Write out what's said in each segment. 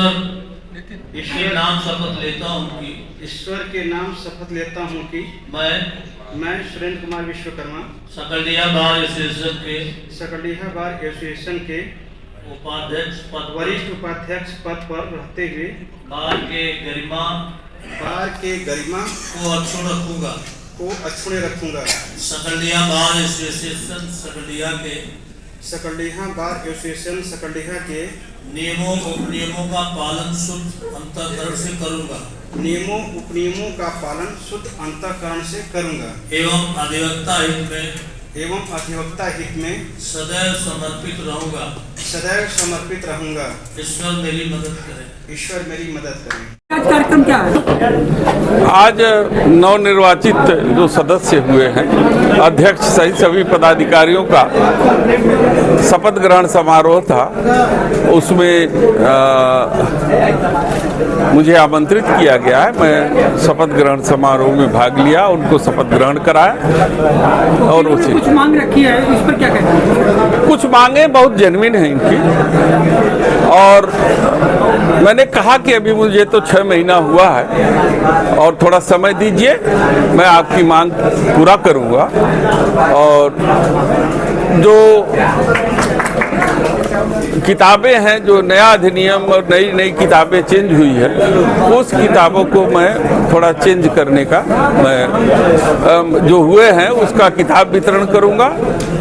ईश्वर नाम शपथ लेता हूँ कि ईश्वर के नाम शपथ लेता हूँ कि मैं सुरेंद्र कुमार विश्वकर्मा सकलडिया बार एसोसिएशन के उपाध्यक्ष पद वरिष्ठ उपाध्यक्ष पद पर रहते हुए बार के गरिमा को अक्षुण्ण रखूंगा। सकलडिया बार एसोसिएशन सकलडिया के नियमों उपनियमों का पालन शुद्ध अंतःकरण से करूंगा उपनियमों का पालन शुद्ध अंतःकरण से करूंगा एवं अधिवक्ता हित में सदैव समर्पित रहूंगा। ईश्वर मेरी मदद करे। आज कार्यक्रम क्या है? आज नवनिर्वाचित जो सदस्य हुए हैं, अध्यक्ष सहित सभी पदाधिकारियों का शपथ ग्रहण समारोह था। उसमें मुझे आमंत्रित किया गया है। मैं शपथ ग्रहण समारोह में भाग लिया, उनको शपथ ग्रहण कराया और उसे कुछ मांग रखी है, इस पर क्या कहते हैं? कुछ मांगे बहुत जेन्युइन है इनकी, और मैंने कहा कि अभी मुझे तो 6 महीना हुआ है और थोड़ा समय दीजिए, मैं आपकी मांग पूरा करूंगा। और जो किताबें हैं, जो नया अधिनियम और नई किताबें चेंज हुई है, उस किताबों को मैं थोड़ा चेंज करने का मैं जो हुए हैं उसका किताब वितरण करूंगा।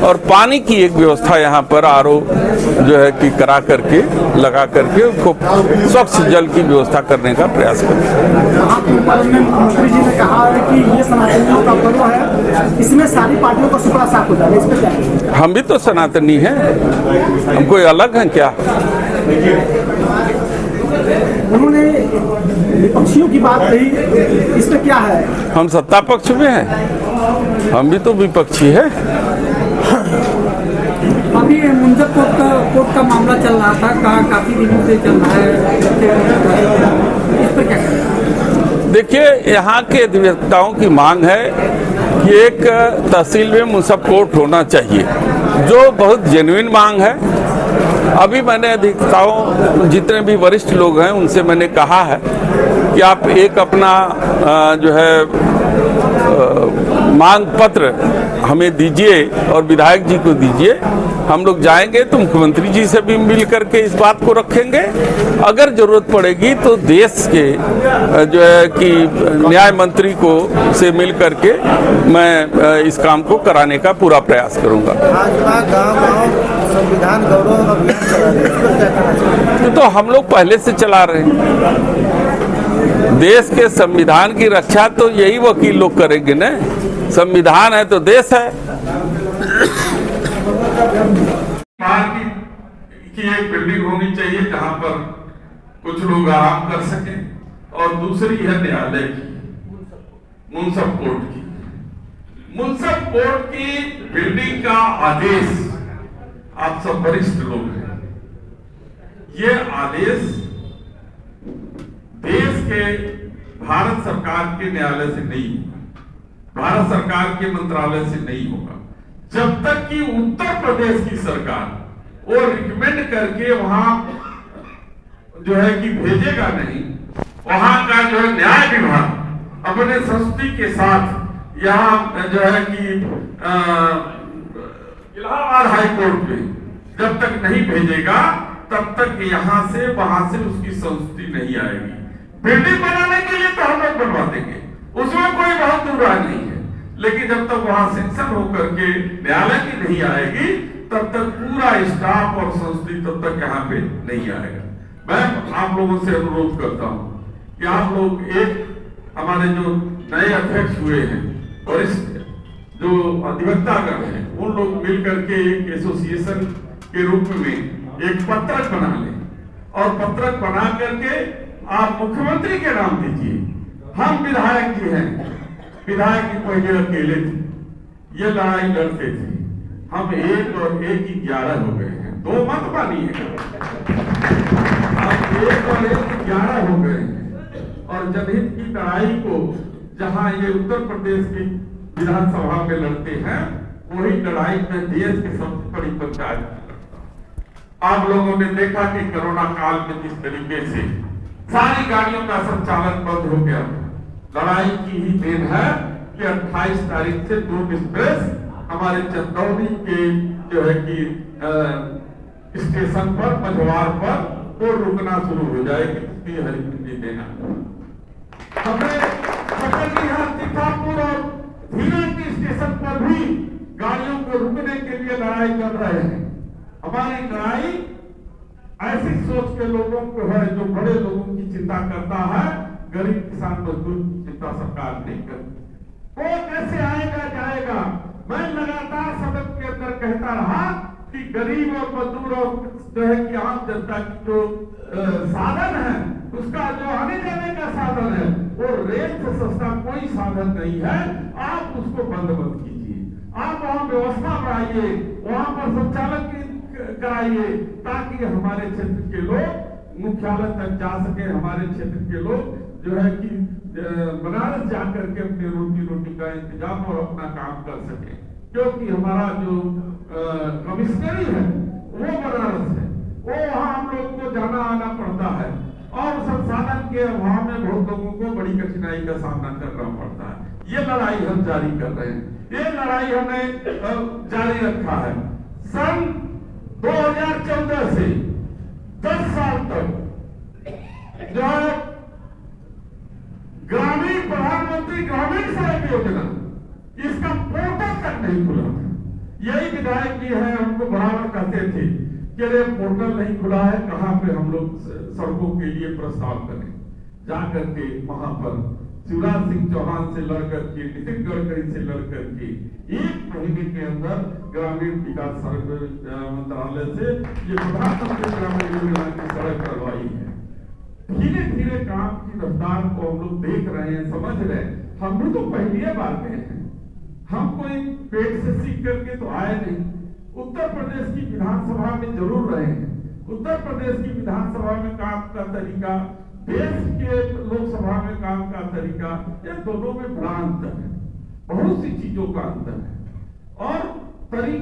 और पानी की एक व्यवस्था यहाँ पर आरओ जो है कि करा करके लगा करके उसको स्वच्छ जल की व्यवस्था करने का प्रयास करूँगा। मुख्यमंत्री जी ने कहा है कि ये सनातनियों का पर्व है, इसमें सारी पार्टियों का सुपड़ा साफ हो जाएगा, इस पर क्या है? हम भी तो सनातनी हैं, हम कोई अलग हैं क्या? उन्होंने विपक्षियों की बात कही, इस पर क्या है? हम सत्ता पक्ष में हैं, हम भी तो विपक्षी है। अभी मुंजर कोर्ट का मामला चल रहा था, काफी दिनों से चल रहा है, इस पर क्या करें? देखिए, यहाँ के अधिवक्ताओं की मांग है कि एक तहसील में मुंसफ कोर्ट होना चाहिए, जो बहुत जेन्युइन मांग है। अभी मैंने अधिवक्ताओं जितने भी वरिष्ठ लोग हैं उनसे मैंने कहा है कि आप एक अपना जो है मांग पत्र हमें दीजिए और विधायक जी को दीजिए। हम लोग जाएंगे तो मुख्यमंत्री जी से भी मिल करके इस बात को रखेंगे। अगर जरूरत पड़ेगी तो देश के जो है कि न्याय मंत्री को से मिल करके मैं इस काम को कराने का पूरा प्रयास करूंगा। भाजपा गांव संविधान गौरव अभियान चला रही है, इस पर क्या कहना चाहिए? तो हम लोग पहले से चला रहे हैं। देश के संविधान की रक्षा तो यही वकील लोग करेंगे ना। संविधान है तो देश है। की एक बिल्डिंग होनी चाहिए जहां पर कुछ लोग आराम कर सकें, और दूसरी है न्यायालय की, मुंसफ कोर्ट की बिल्डिंग का आदेश, आप सब वरिष्ठ लोग हैं, ये आदेश देश के भारत सरकार के न्यायालय से नहीं होगा, भारत सरकार के मंत्रालय से नहीं होगा, जब तक कि उत्तर प्रदेश की सरकार वो रिकमेंड करके वहां जो है कि भेजेगा नहीं। वहां का जो है न्याय विभाग अपने संस्कृति के साथ यहाँ जो है कि इलाहाबाद हाई कोर्ट में जब तक नहीं भेजेगा तब तक यहाँ से वहां से उसकी संस्कृति नहीं आएगी। बिल्डिंग बनाने के लिए तो हम लोग बनवा देंगे, उसमें कोई बहुत दूर राय नहीं है, लेकिन जब तक वहां सेंक्शन होकर के न्यायालय की नहीं आएगी तब तक पूरा स्टाफ और संस्कृति तब तक यहाँ पे नहीं आएगा। मैं आप लोगों से अनुरोध करता हूँ कि आप लोग एक हमारे जो नए अध्यक्ष हुए हैं, वरिष्ठ जो अधिवक्तागण हैं, उन लोग मिलकर के एक एसोसिएशन के रूप में एक पत्रक बना लें, और पत्रक बना करके आप मुख्यमंत्री के नाम दीजिए। हम विधायक जी हैं, विधायक जी पहले अकेले थे, ये लड़ाई लड़ते थे, हम 1 और 1 11 हो गए हैं, 2 मत मानिए, अब 1 और 1 11 हो गए हैं। और जनहित की लड़ाई को जहां ये उत्तर प्रदेश की विधानसभा में लड़ते हैं, वही लड़ाई में देश की सबसे बड़ी पंचायत आप लोगों ने देखा कि कोरोना काल में जिस तरीके से सारी गाड़ियों का संचालन बंद हो गया, लड़ाई की ही देन है कि 28 तारीख से दून एक्सप्रेस हमारे चंदौली के जो है कि स्टेशन पर मझवार पर वो रुकना शुरू हो जाएगी। इसकी हरी झंडी देना हमें तीर्थापुर और धीरा के स्टेशन पर भी गाड़ियों को रुकने के लिए लड़ाई कर रहे हैं। हमारी लड़ाई ऐसी सोच के लोगों को है जो बड़े लोगों की चिंता करता है, गरीब किसान मजदूर की चिंता सरकार नहीं करती। वो कैसे आएगा जाएगा। मैं लगातार सदन के अंदर कहता रहा कि गरीब और मजदूर और जो है कि आम जनता की जो साधन है, उसका जो आने जाने का साधन है, वो रेल से सस्ता कोई साधन नहीं है। आप उसको बंद मत कीजिए, आप वहां व्यवस्था बढ़ाइए, वहां पर संचालन कराइए ताकि हमारे क्षेत्र के लोग मुख्यालय तक जा सके, हमारे क्षेत्र के लोग जो है कि बनारस जाकर के अपने रोटी का इंतजाम और अपना काम कर सके। क्योंकि हमारा जो कमिश्नरी है वो बनारस है, वो वहाँ हम लोग को जाना आना पड़ता है और संसाधन के अभाव में बहुत लोगों को बड़ी कठिनाई का सामना करना पड़ता है। ये लड़ाई हम जारी कर रहे हैं, ये लड़ाई हमने जारी रखा है। सन 2014 से 10 साल तक जो ग्रामीण प्रधानमंत्री ग्रामीण सड़क योजना, इसका पोर्टल तक नहीं खुला था। यही विधायक जी है, हमको बराबर कहते थे कि अरे पोर्टल नहीं खुला है, कहाँ पे हम लोग सड़कों के लिए प्रस्ताव करें। जाकर के वहां पर शिवराज सिंह चौहान से लड़कर के, नितिन गडकरी से लड़कर के 1 महीने के अंदर ग्रामीण विकास मंत्रालय से ये प्रधानमंत्री ग्रामीण योजना की सड़क करवाई है। धीरे धीरे काम की रफ्तार को हम लोग देख रहे हैं, समझ रहे हैं। हम भी तो पहली बार गए हैं, हम कोई पेट से सीख करके तो आए नहीं। उत्तर प्रदेश की विधानसभा में जरूर रहे हैं। उत्तर प्रदेश की विधानसभा में काम का तरीका, देश के लोकसभा में काम का तरीका, ये दोनों में बड़ा अंतर है, बहुत सी चीजों का अंतर है और तरीके